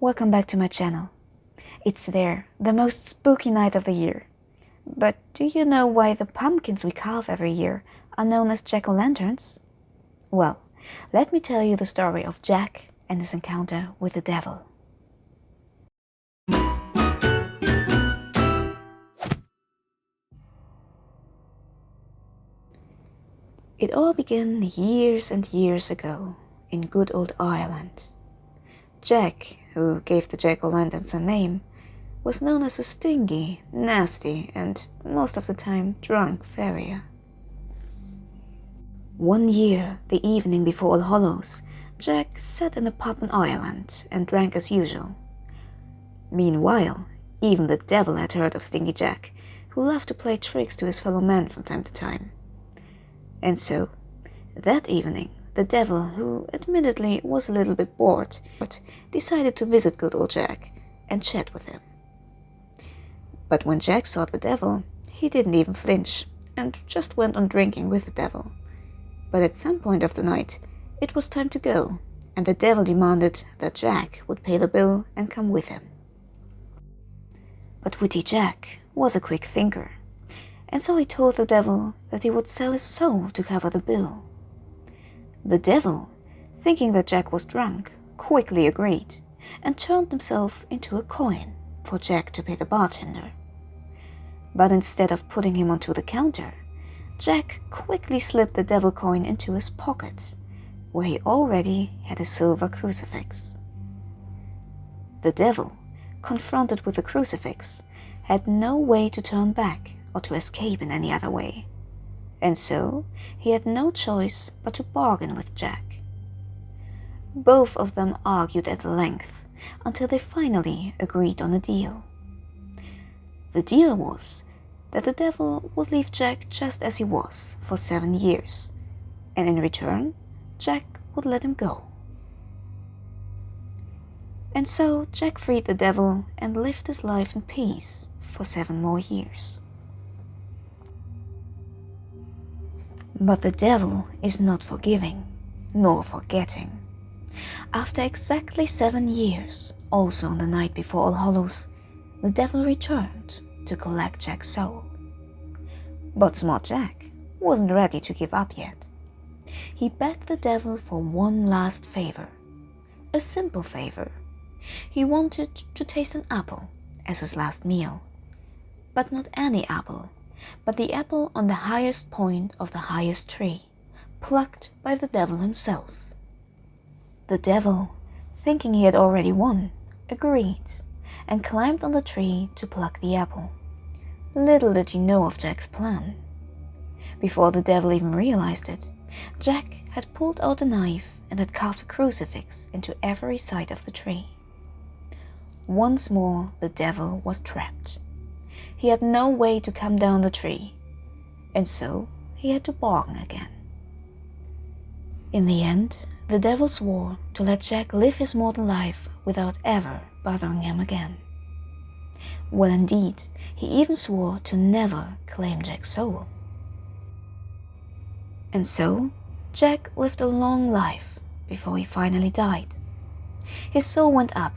Welcome back to my channel. It's there, the most spooky night of the year. But do you know why the pumpkins we carve every year are known as jack-o'-lanterns? Well, let me tell you the story of Jack and his encounter with the devil. It all began years and years ago in good old Ireland. Jack, who gave the jack-o'-lanterns a name, was known as a stingy, nasty, and most of the time drunk farrier. One year, the evening before All Hallows, Jack sat in a pub in Ireland and drank as usual. Meanwhile, even the devil had heard of Stingy Jack, who loved to play tricks to his fellow men from time to time. And so, that evening, the devil, who admittedly was a little bit bored, decided to visit good old Jack and chat with him. But when Jack saw the devil, he didn't even flinch and just went on drinking with the devil. But at some point of the night, it was time to go, and the devil demanded that Jack would pay the bill and come with him. But witty Jack was a quick thinker, and so he told the devil that he would sell his soul to cover the bill. The devil, thinking that Jack was drunk, quickly agreed and turned himself into a coin for Jack to pay the bartender. But instead of putting him onto the counter, Jack quickly slipped the devil coin into his pocket, where he already had a silver crucifix. The devil, confronted with the crucifix, had no way to turn back or to escape in any other way, and so he had no choice but to bargain with Jack. Both of them argued at length until they finally agreed on a deal. The deal was that the devil would leave Jack just as he was for 7 years, and in return, Jack would let him go. And so Jack freed the devil and lived his life in peace for 7 more years. But the devil is not forgiving, nor forgetting. After exactly 7 years, also on the night before All Hallows, the devil returned to collect Jack's soul. But smart Jack wasn't ready to give up yet. He begged the devil for one last favor, a simple favor. He wanted to taste an apple as his last meal, but not any apple, but the apple on the highest point of the highest tree, plucked by the devil himself. The devil, thinking he had already won, agreed and climbed on the tree to pluck the apple. Little did he know of Jack's plan. Before the devil even realized it, Jack had pulled out a knife and had carved a crucifix into every side of the tree. Once more the devil was trapped. He had no way to come down the tree, and so he had to bargain again. In the end, the devil swore to let Jack live his mortal life without ever bothering him again. Well, indeed, he even swore to never claim Jack's soul. And so, Jack lived a long life before he finally died. His soul went up,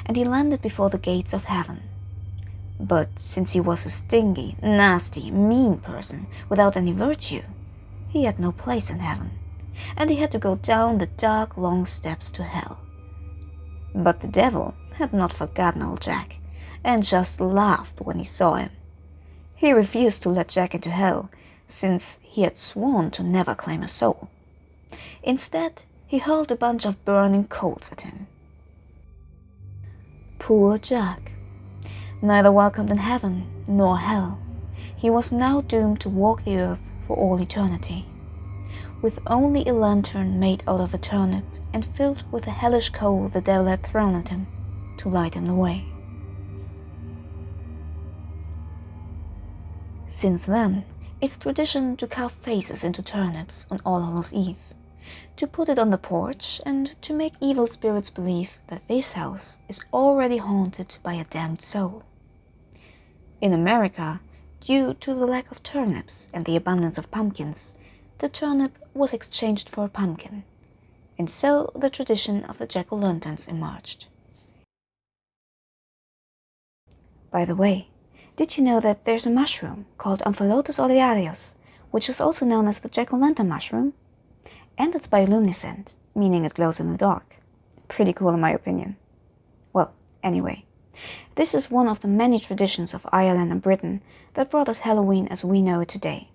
and he landed before the gates of heaven. But since he was a stingy, nasty, mean person without any virtue, he had no place in heaven, and he had to go down the dark, long steps to hell. But the devil had not forgotten old Jack, and just laughed when he saw him. He refused to let Jack into hell, since he had sworn to never claim a soul. Instead, he hurled a bunch of burning coals at him. Poor Jack. Neither welcomed in heaven nor hell, he was now doomed to walk the earth for all eternity, with only a lantern made out of a turnip and filled with the hellish coal the devil had thrown at him to light him the way. Since then, it's tradition to carve faces into turnips on All Hallows Eve, to put it on the porch and to make evil spirits believe that this house is already haunted by a damned soul. In America, due to the lack of turnips and the abundance of pumpkins, the turnip was exchanged for a pumpkin, and so the tradition of the jack-o'-lanterns emerged. By the way, did you know that there's a mushroom called Amphilotus olearius, which is also known as the jack-o'-lantern mushroom? And it's bioluminescent, meaning it glows in the dark. Pretty cool in my opinion. Well, anyway, this is one of the many traditions of Ireland and Britain that brought us Halloween as we know it today.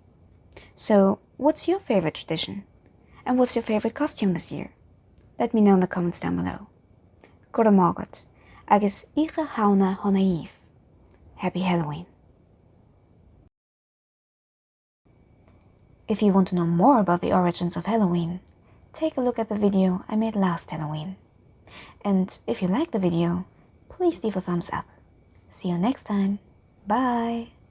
So, what's your favorite tradition? And what's your favorite costume this year? Let me know in the comments down below. Cora Margaret, agus Ige Hauna Honaív. Happy Halloween. If you want to know more about the origins of Halloween, take a look at the video I made last Halloween. And if you liked the video, please leave a thumbs up. See you next time. Bye!